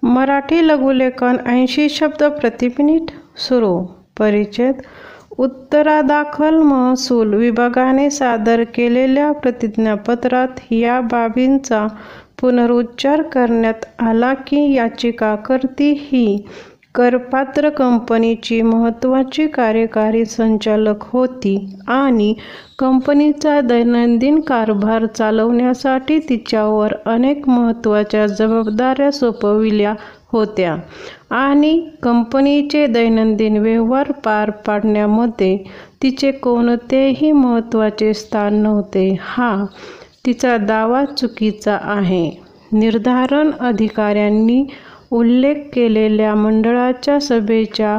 मराठी लघुलेखन 80 शब्द प्रति मिनिट सुरू. परिच्छेद. उत्तरादाखल महसूल विभागाने सादर केलेल्या प्रतिज्ञापत्रात या बाबींचा पुनरुच्चार करण्यात आला की याचिकाकर्ती ही करपात्र कंपनीची महत्त्वाची कार्यकारी संचालक होती आणि कंपनीचा दैनंदिन कारभार चालवण्यासाठी तिच्यावर अनेक महत्त्वाच्या जबाबदाऱ्या सोपविल्या होत्या आणि कंपनीचे दैनंदिन व्यवहार पार पाडण्यामध्ये तिचे कोणतेही महत्त्वाचे स्थान नव्हते. हा तिचा दावा चुकीचा आहे. निर्धारण अधिकाऱ्यांनी उल्लेख केलेल्या मंडळाच्या सभेच्या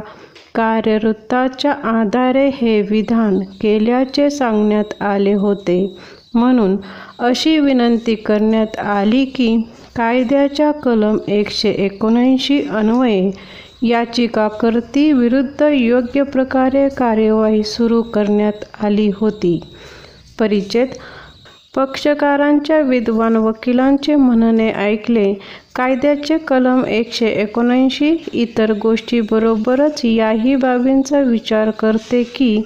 कार्यवृत्ताच्या आधारे हे विधान केल्याचे सांगण्यात आले होते. म्हणून अशी विनंती करण्यात आली की कायद्याच्या कलम 179 अन्वये याचिकाकर्ती विरुद्ध योग्य प्रकारे कार्यवाही सुरू करण्यात आली होती. परिच्छेद. पक्षकारांच्या विद्वान वकिलांचे म्हणणे ऐकले. कायद्याचे कलम 179 इतर गोष्टींबरोबरच याही बाबींचा विचार करते की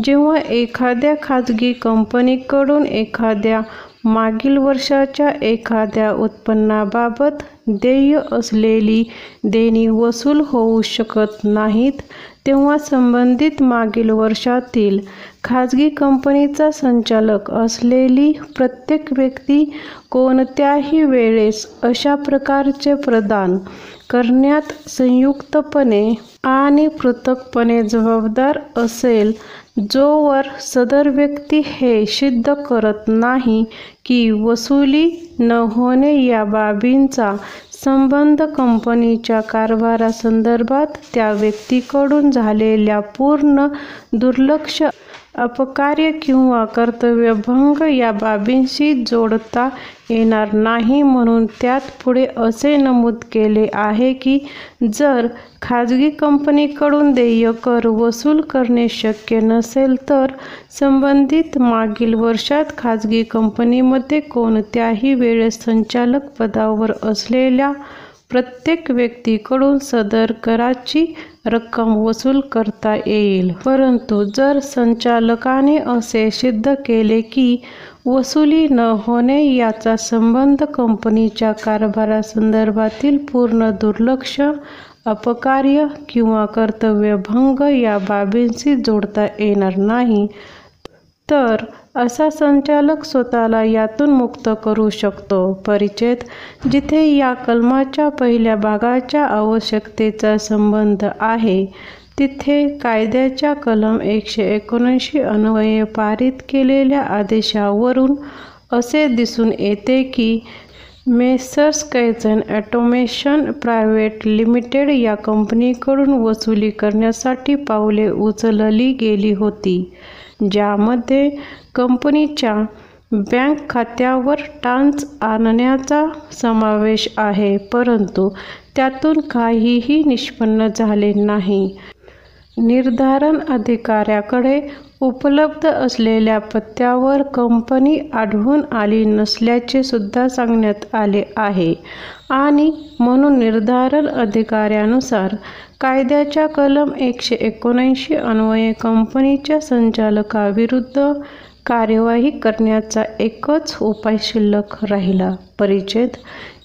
जेव्हा एखाद्या खाजगी कंपनीकडून एखाद्या मागील वर्षाच्या एखाद्या उत्पन्नाबाबत देय असलेली देणी वसूल होऊ शकत नाहीत, तेव्हा संबंधित मागील वर्षातील खाजगी कंपनीचा संचालक असलेली प्रत्येक व्यक्ती कोणत्याही वेळेस अशा प्रकारचे प्रदान करण्यात संयुक्तपणे आणि पृथक्पणे जबाबदार असेल, जोवर सदर व्यक्ती हे सिद्ध करत नाही की वसुली न होणे या बाबींचा संबंध कंपनीच्या कारभारासंदर्भात त्या व्यक्तीकडून झालेल्या पूर्ण दुर्लक्ष, अपकार्य किंवा कर्तव्यभंग या बाबींशी जोडता येणार नाही. म्हणून त्यात पुढे असे नमूद केले आहे की जर खाजगी कंपनीकडून देय कर वसूल करणे शक्य नसेल तर संबंधित मागील वर्षात खाजगी कंपनीमध्ये कोणत्याही वेळेस संचालक पदावर असलेल्या प्रत्येक व्यक्तीकडून सदर कराची रक्कम वसूल करता येईल. परंतु जर संचालकाने असे सिद्ध केले की वसुली न होणे याचा संबंध कंपनीच्या कारभारासंदर्भातील पूर्ण दुर्लक्ष, अपकार्य किंवा कर्तव्यभंग या बाबींशी जोडता येणार नाही, तर असा संचालक स्वतःला यातून मुक्त करू शकतो. परिच्छेद. जिथे या कलमाच्या पहिल्या भागाच्या आवश्यकतेचा संबंध आहे, तिथे कायद्याच्या कलम 179 अन्वये पारित केलेल्या आदेशावरून असे दिसून येते की मेसर्स कैसन ऑटोमेशन प्रायव्हेट लिमिटेड या कंपनीकडून वसुली करण्यासाठी पावले उचलली गेली होती, ज्यामध्ये कंपनीच्या बँक खात्यावर टांच आणण्याचा समावेश आहे, परंतु त्यातून काहीही निष्पन्न झाले नाही. निर्धारण अधिकाऱ्याकडे उपलब्ध असलेल्या पत्त्यावर कंपनी आढळून आली नसल्याचे सुद्धा सांगण्यात आले आहे आणि म्हणून निर्धारण अधिकाऱ्यानुसार कायद्याच्या कलम 179 अन्वये कंपनीच्या संचालकाविरुद्ध कार्यवाही करण्याचा एकच उपाय शिल्लक राहिला. परिच्छेद.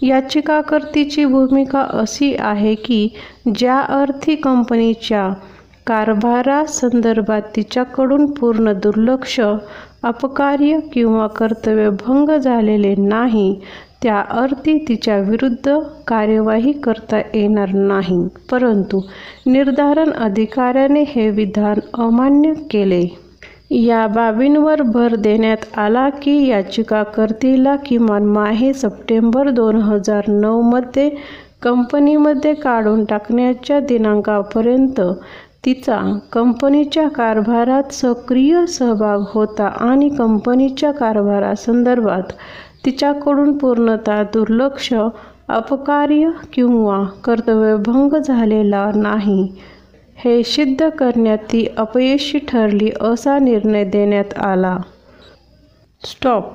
याचिकाकर्तीची भूमिका अशी आहे की ज्या अर्थी कंपनीच्या कारभारासंदर्भात तिच्याकडून पूर्ण दुर्लक्ष, अपकार्य किंवा कर्तव्यभंग झालेले नाही, त्या अर्थी तिच्या विरुद्ध कार्यवाही करता येणार नाही. परंतु निर्धारण अधिकाऱ्याने हे विधान अमान्य केले. या बाबींवर भर देण्यात आला की याचिकाकर्तीला किमान माहे सप्टेंबर 2009 मध्ये कंपनीमध्ये काढून टाकण्याच्या दिनांकापर्यंत तिचा कंपनीच्या कारभारात सक्रिय सहभाग होता आणि कंपनीच्या कारभारासंदर्भात तिच्याकडून पूर्णतः दुर्लक्ष, अपकार्य किंवा कर्तव्यभंग झालेला नाही, हे सिद्ध करण्यात ती अपयशी ठरली असा निर्णय देण्यात आला. स्टॉप.